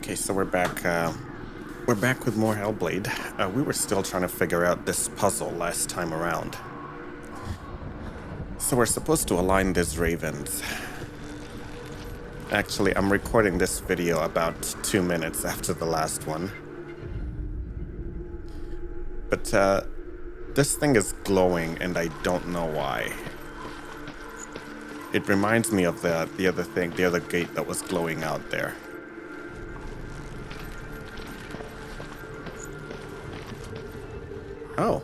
Okay, so we're back. We're back with more Hellblade. We were still trying to figure out this puzzle last time around. So we're supposed to align these ravens. Actually, I'm recording this video about 2 minutes after the last one. But this thing is glowing, and I don't know why. It reminds me of the other gate that was glowing out there. Oh,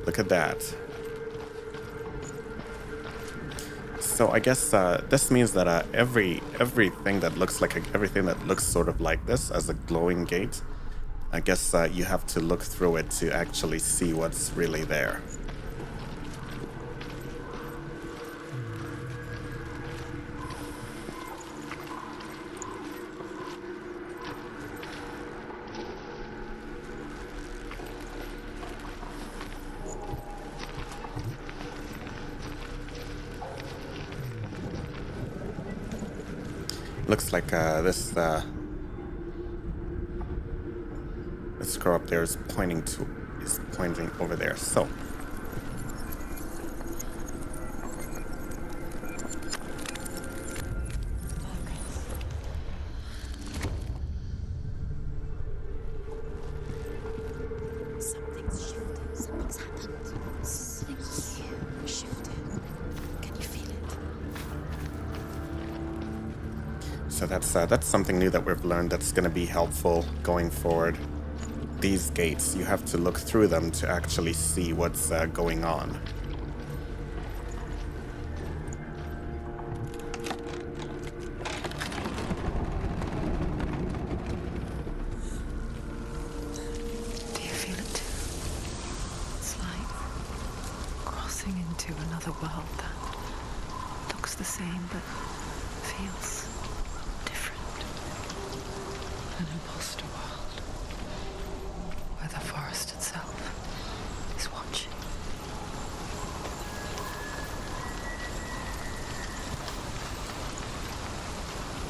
look at that. So I guess this means that everything that looks sort of like this as a glowing gate, I guess you have to look through it to actually see what's really there. Looks like this scroll up there is pointing over there. So something's shifted. Something's happened. Something huge shifted. Can you feel it? So that's something new that we've learned that's going to be helpful going forward. These gates, you have to look through them to actually see what's going on. Do you feel it too? It's like crossing into another world that looks the same but feels different. An imposter world where the forest itself is watching.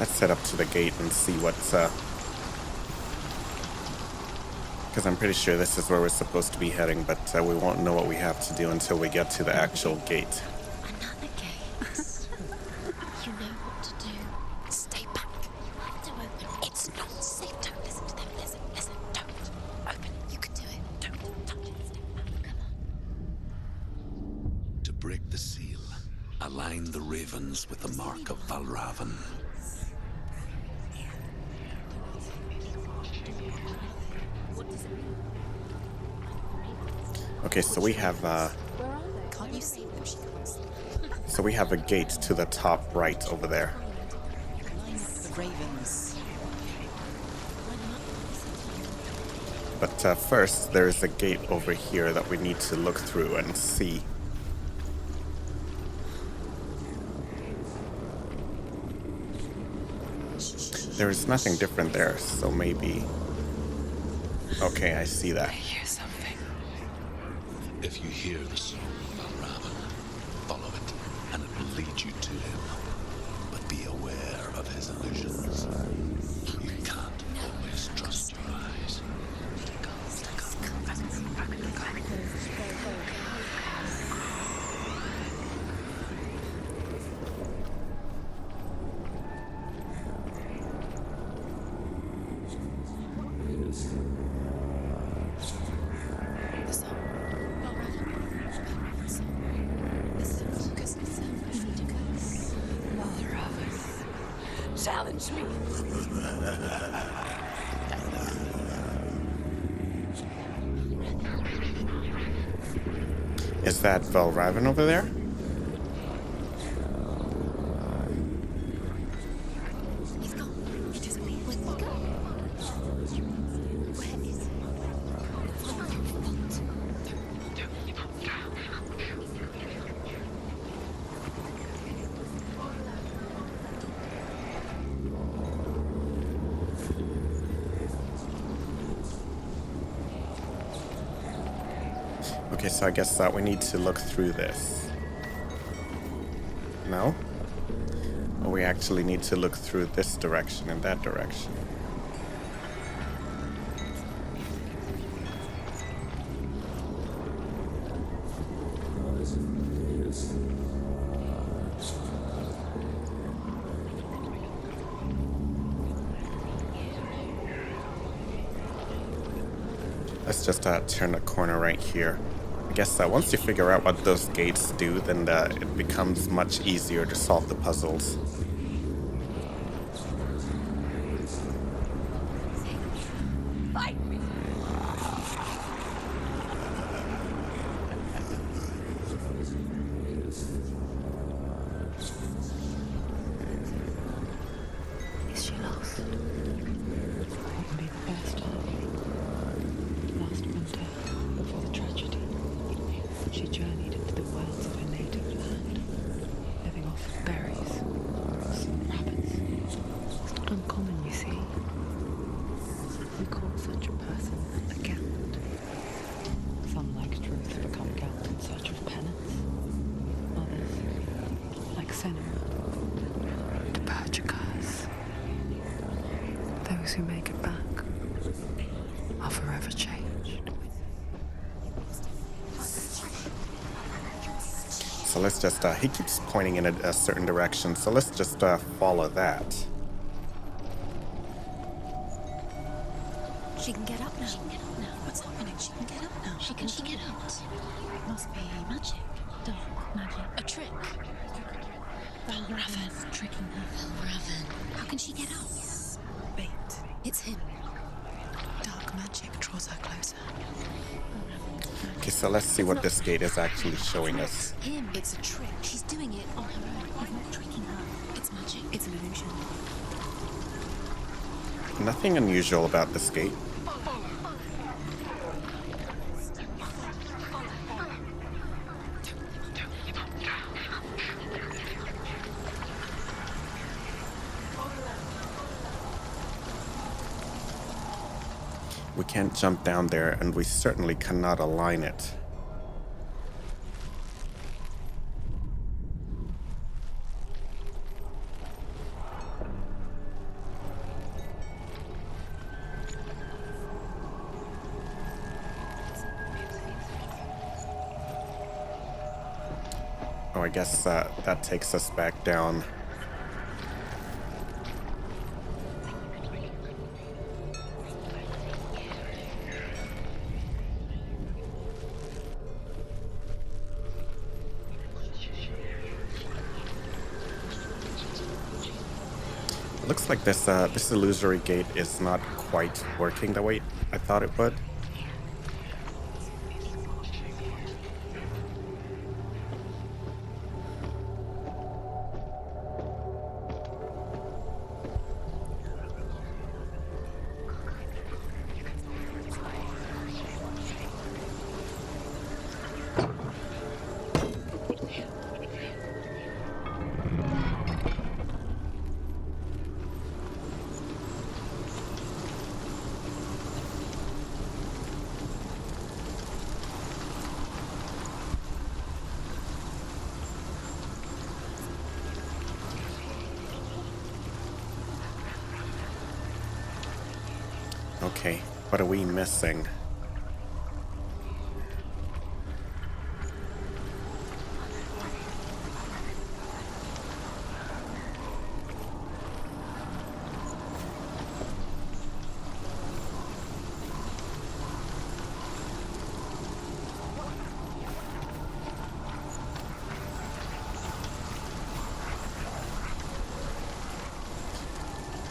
Let's head up to the gate and see what's because I'm pretty sure this is where we're supposed to be heading, but we won't know what we have to do until we get to the actual gate. Another gate. You know what to do. Stay back. You have to open. It's not safe. Don't listen to them. Listen. Don't. Open it. You can do it. Don't touch it. Step back. Come on. To break the seal, align the ravens with the mark of Valravn. Okay, so we have Can't you see them? She can't. so we have a gate to the top right over there. The ravens. But first, there is a gate over here that we need to look through and see. There is nothing different there, so maybe... Okay, I see that. I hear something. If you hear the song of Valravn, follow it, and it will lead you to him. But be aware of his illusions. You can't always trust your eyes. The song. Valravn song. Listen, focus. Valravn, challenge me. Is that Valravn over there? He's gone. He disappeared. Where'd he go? Where is he? Okay, so I guess that we need to look through this. No? Or we actually need to look through this direction and that direction. Let's just turn the corner right here. I guess once you figure out what those gates do, then it becomes much easier to solve the puzzles. Fight me. Is she lost? Probably the first time. Last winter, before the tragedy, she journeyed into the wilds of her native land, living off of berries, roots, and rabbits. It's not uncommon, you see. We call such a person a gallant. Some, like truth, become gallant in search of penance. Others, like Senua, to purge a curse. Those who make it back are forever changed. So let's just, he keeps pointing in a certain direction, so let's just follow that. She can get up now. She can get up now. What's happening? She can get up now. She can get out. It must be magic. Dark magic. A trick. Valravn's tricking her. Valravn. How can she get out? Bait. It's him. Dark magic draws her closer. Okay, so let's see what this gate is actually showing us. Him. It's a trick. She's doing it on her own. He's not tricking her. It's magic. It's an illusion. Nothing unusual about this gate. We can't jump down there, and we certainly cannot align it. Oh, I guess that takes us back down. Looks like this illusory gate is not quite working the way I thought it would. Okay, what are we missing?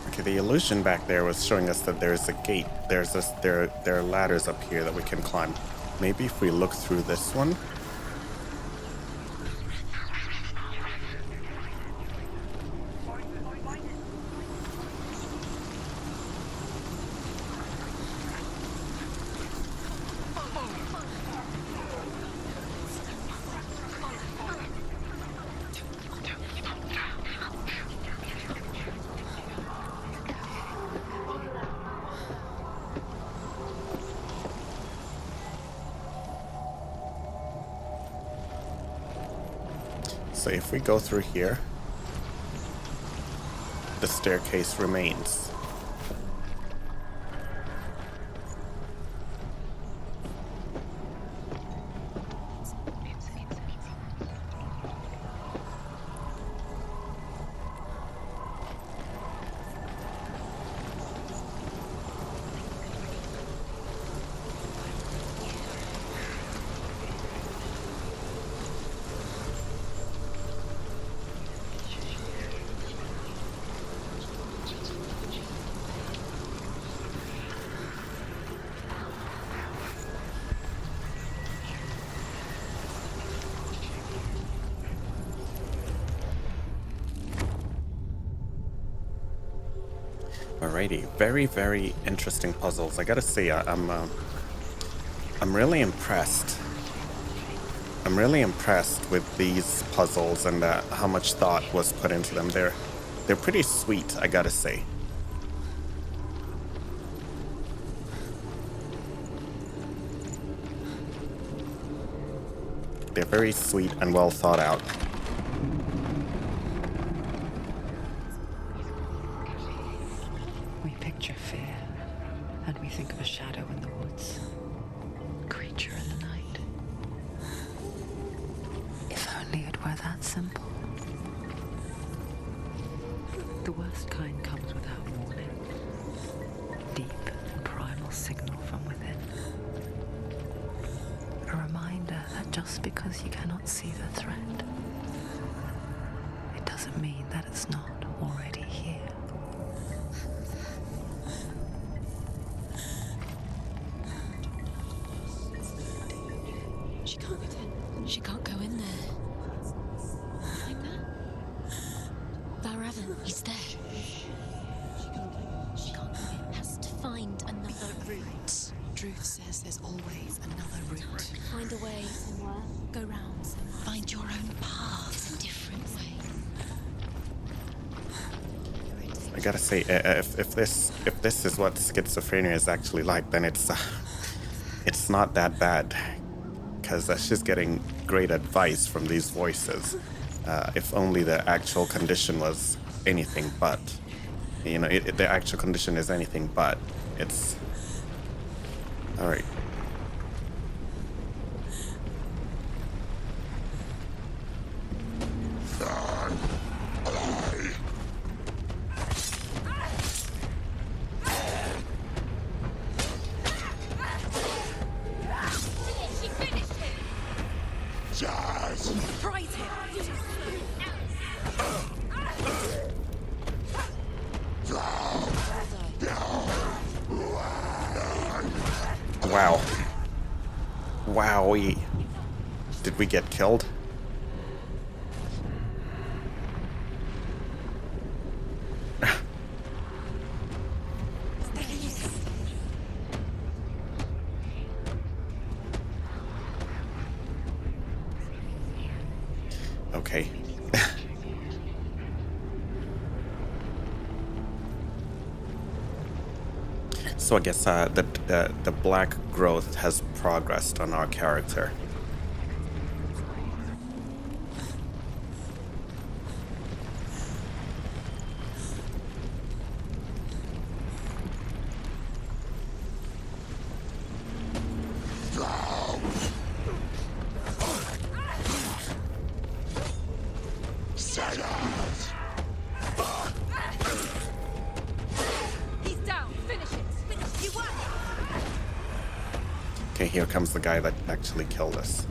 Okay, the illusion back there was showing us that there's a gate. There are ladders up here that we can climb. Maybe if we look through this one. So if we go through here, the staircase remains. Alrighty, very, very interesting puzzles. I gotta say, I'm really impressed. I'm really impressed with these puzzles and how much thought was put into them. They're pretty sweet, I gotta say. They're very sweet and well thought out. We picture fear, and we think of a shadow in the woods, creature in the night. If only it were that simple. The worst kind comes without warning. Deep and primal signal from within. A reminder that just because you cannot see the threat, it doesn't mean that it's not already here. She can't get in. She can't go in there. Like that? Valravn, he's there. She can't go in. Has to find another route. Truth says there's always another route. Find a way somewhere. Go round somewhere. Find your own path. It's a different way. I gotta say, if this is what schizophrenia is actually like, then it's not that bad, because she's getting great advice from these voices. If only the actual condition was anything but, you know, the actual condition is anything but. It's all right. She finished him! Surprise him! Wow. Wowie. Did we get killed? Okay. So I guess the black growth has progressed on our character. He's down! Finish it! Finish! You won! Okay, here comes the guy that actually killed us.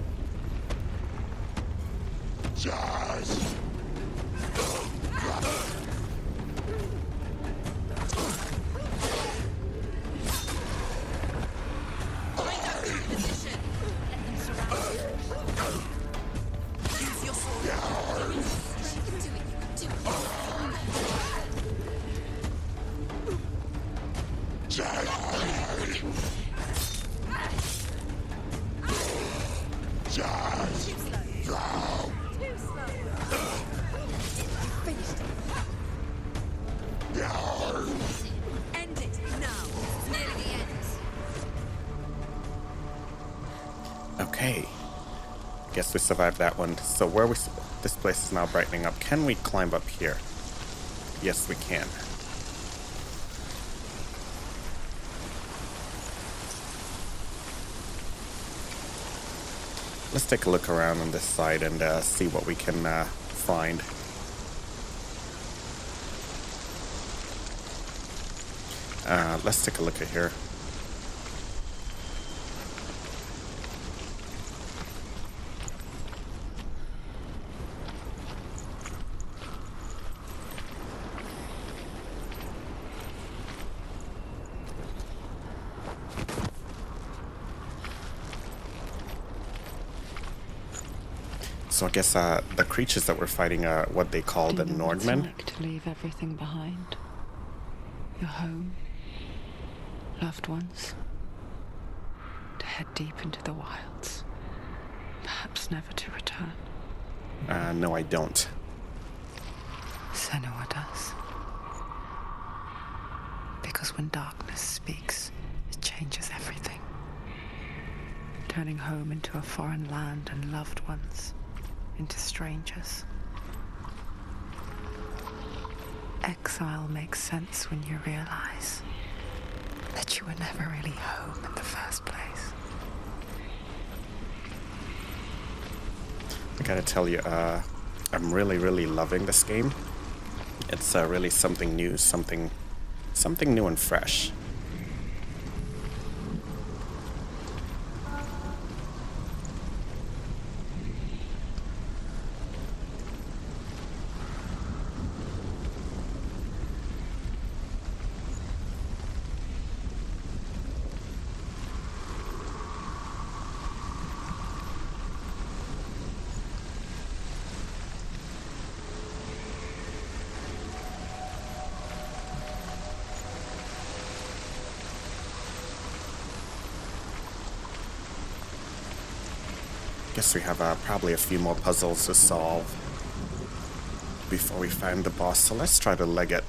End it now! It's nearly the end. Okay. Guess we survived that one. So this place is now brightening up. Can we climb up here? Yes, we can. Let's take a look around on this side and see what we can find. Let's take a look at here. So I guess the creatures that we're fighting are what they call the Do you know what it's Nordmen. like to leave everything behind? your home, loved ones, to head deep into the wilds, perhaps never to return. No, I don't. Senua does. Because when darkness speaks, it changes everything. Turning home into a foreign land and loved ones into strangers. Exile makes sense when you realize that you were never really home in the first place. I gotta tell you, I'm really loving this game. It's really something new, something new and fresh. Guess we have probably a few more puzzles to solve before we find the boss, so let's try to leg it.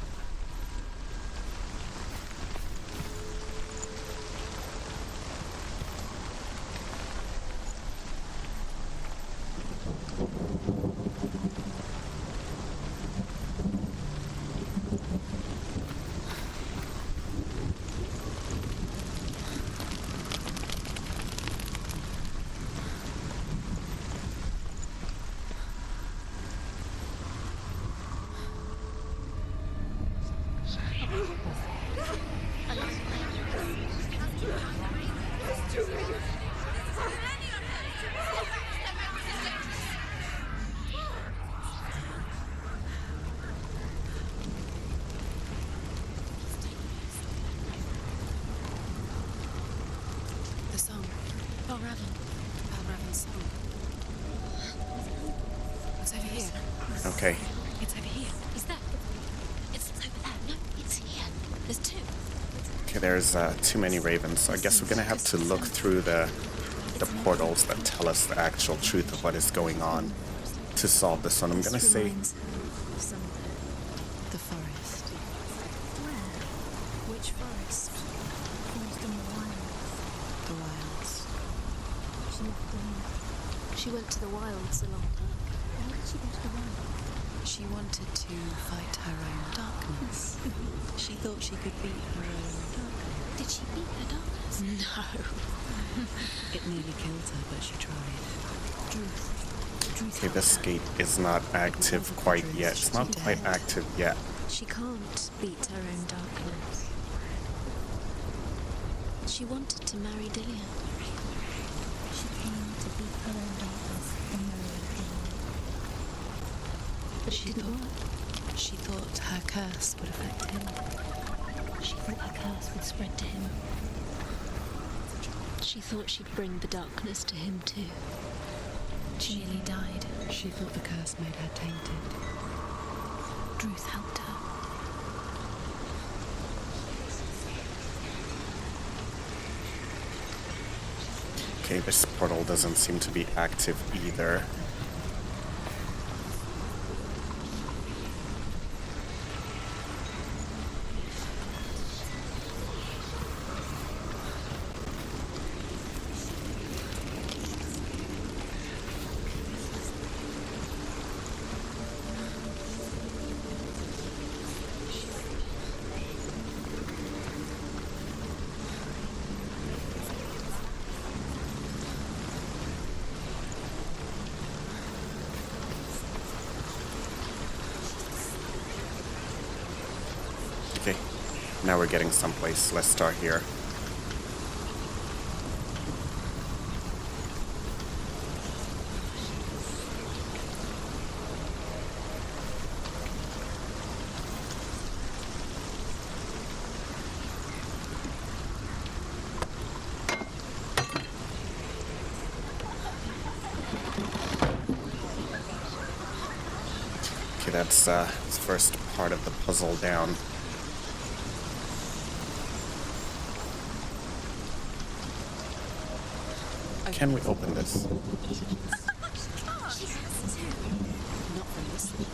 The song. Valravn's song. It's over here. Okay. It's over here. Is that? It's over there. No, it's here. There's two. Okay, there's too many ravens, so I guess we're gonna have to look through the portals that tell us the actual truth of what is going on to solve this one. I'm gonna say The forest. Where? Which forest? Forest in the wilds. The wilds. She left the wild. She went to the wilds along. Why did she go to the wild? She wanted to fight her own darkness. She thought she could beat her own darkness. Did she beat her darkness? No. It nearly killed her, but she tried. Druth. okay, this gate is not active quite yet. It's not quite active yet. She can't beat her own darkness. She wanted to marry Dillian. She came to beat her own darkness and marry Dillian. But it didn't work. She thought her curse would affect him. She thought her curse would spread to him. She thought she'd bring the darkness to him too. She nearly died. She thought the curse made her tainted. Druth helped her. Okay, this portal doesn't seem to be active either. Okay, now we're getting someplace. Let's start here. Okay, that's the first part of the puzzle down. Can we open this? She has to. Not from this one.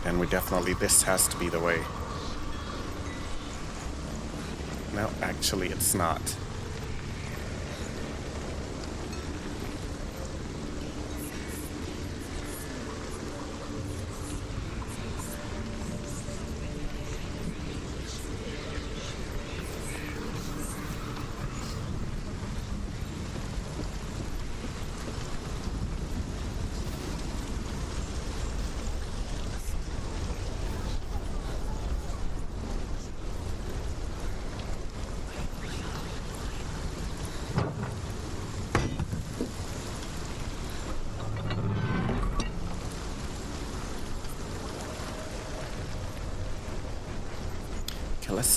And we definitely, this has to be the way. No, actually it's not.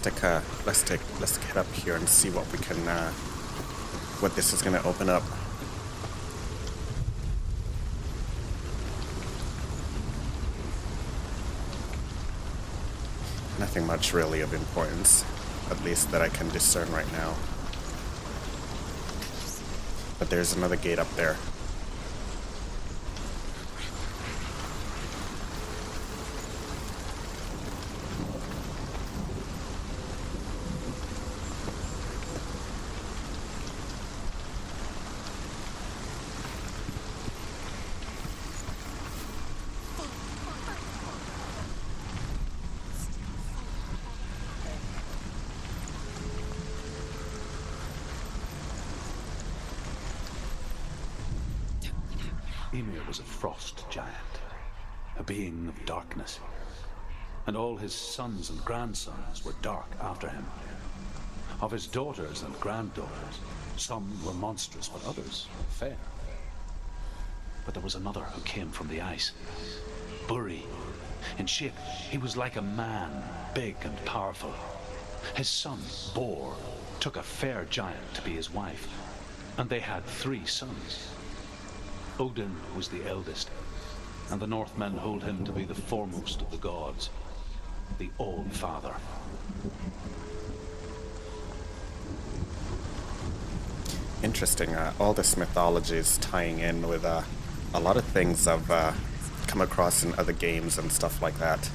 Okay, let's get up here and see what we can, what this is gonna open up. Nothing much really of importance, at least that I can discern right now. But there's another gate up there. Ymir was a frost giant, a being of darkness, and all his sons and grandsons were dark after him. Of his daughters and granddaughters, some were monstrous, but others fair. But there was another who came from the ice, Buri. In shape, he was like a man, big and powerful. His son, Bor, took a fair giant to be his wife, and they had 3 sons. Odin was the eldest, and the Northmen hold him to be the foremost of the gods, the All-Father. Interesting. All this mythology is tying in with a lot of things I've come across in other games and stuff like that.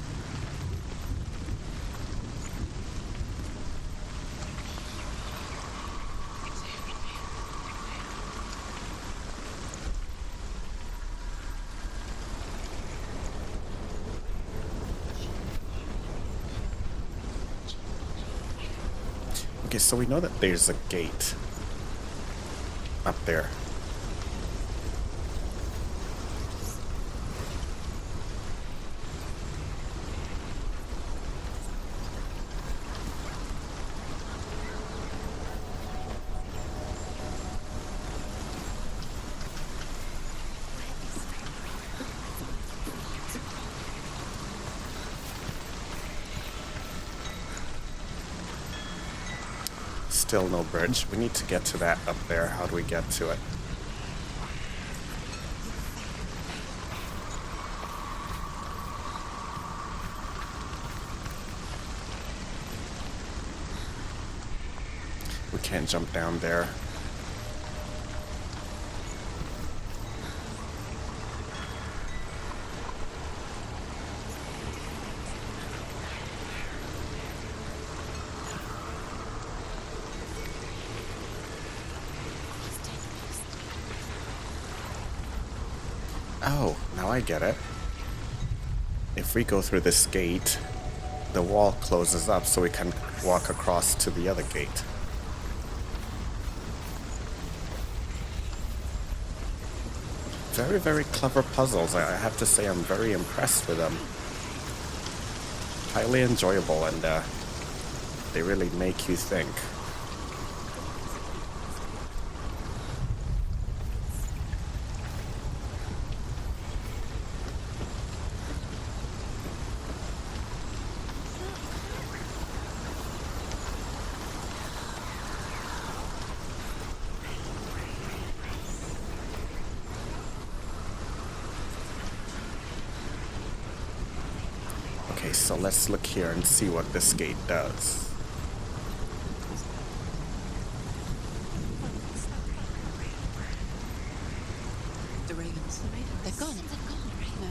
Okay, so we know that there's a gate up there. Still no bridge. We need to get to that up there. How do we get to it? We can't jump down there. Oh, now I get it. If we go through this gate, the wall closes up so we can walk across to the other gate. Very, very clever puzzles. I have to say I'm very impressed with them. Highly enjoyable, and they really make you think. so let's look here and see what this gate does. The ravens. They're gone. They're gone. No.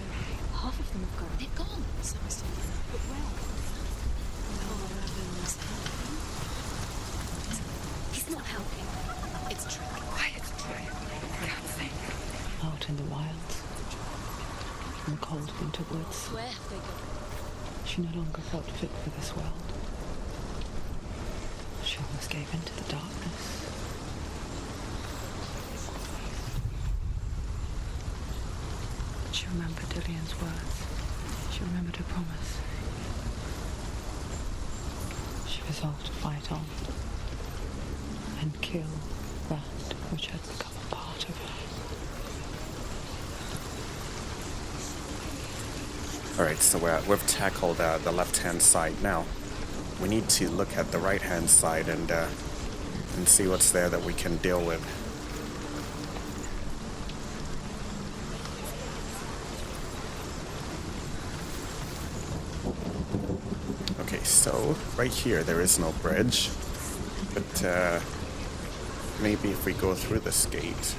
Half of them have gone. They're gone. Some are still there. But where? Valravn's helping. He's not helping. It's trick. Quiet. Can't think. Out in the wilds, in the cold winter woods, Where have they gone? she no longer felt fit for this world. She almost gave in to the darkness. But she remembered Dillian's words. She remembered her promise. She resolved to fight on and kill that which had become a part of her. Alright, so we've tackled the left-hand side now. We need to look at the right-hand side and see what's there that we can deal with. Okay, so right here there is no bridge, but maybe if we go through this gate.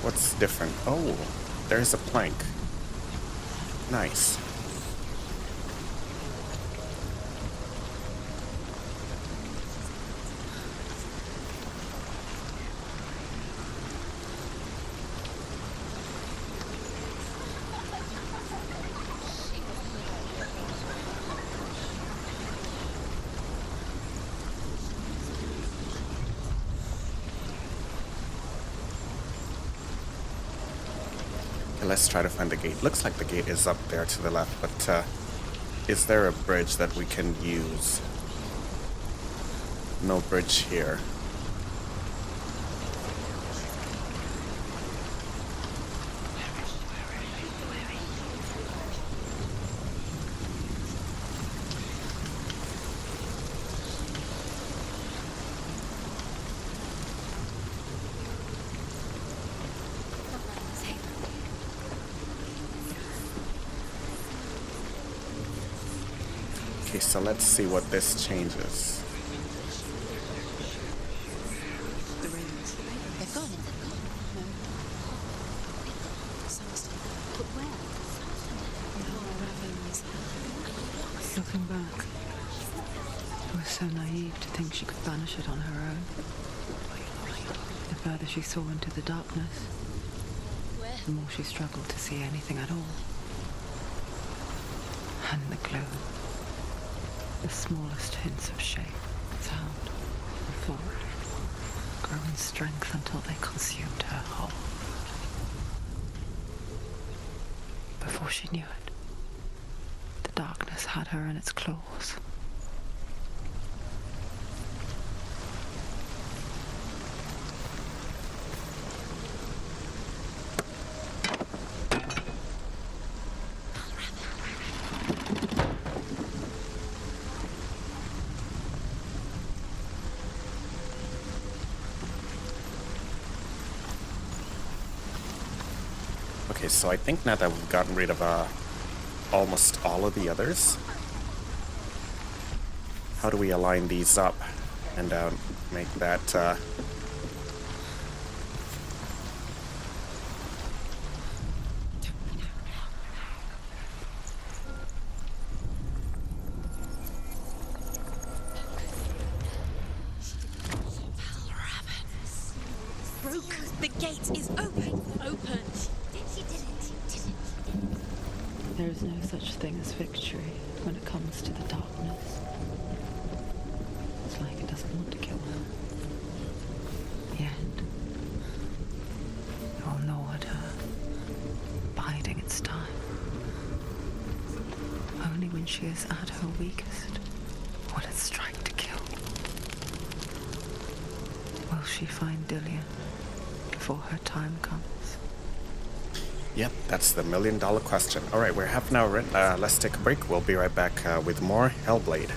What's different? Oh, there's a plank. Nice. Let's try to find the gate. Looks like the gate is up there to the left, but is there a bridge that we can use? No bridge here. Okay, so let's see what this changes. The ravens. They're gone. No. Some are still there. But where? Valravn's helping. Looking back, I was so naive to think she could banish it on her own. The further she saw into the darkness, Where? the more she struggled to see anything at all. And the gloom, the smallest hints of shape, sound, or thought, grow in strength until they consumed her whole. Before she knew it, the darkness had her in its claws. Okay, so I think now that we've gotten rid of almost all of the others, how do we align these up and make that Broke. The gate is open. Open. She did it. There is no such thing as victory when it comes to the darkness. It's like it doesn't want to kill her. Yet, it will gnaw at her, biding its time. Only when she is at her weakest will it strike to kill. Will she find Dillian before her time comes? Yep, that's the $1 million question. All right, we're half an hour in. Let's take a break. We'll be right back with more Hellblade.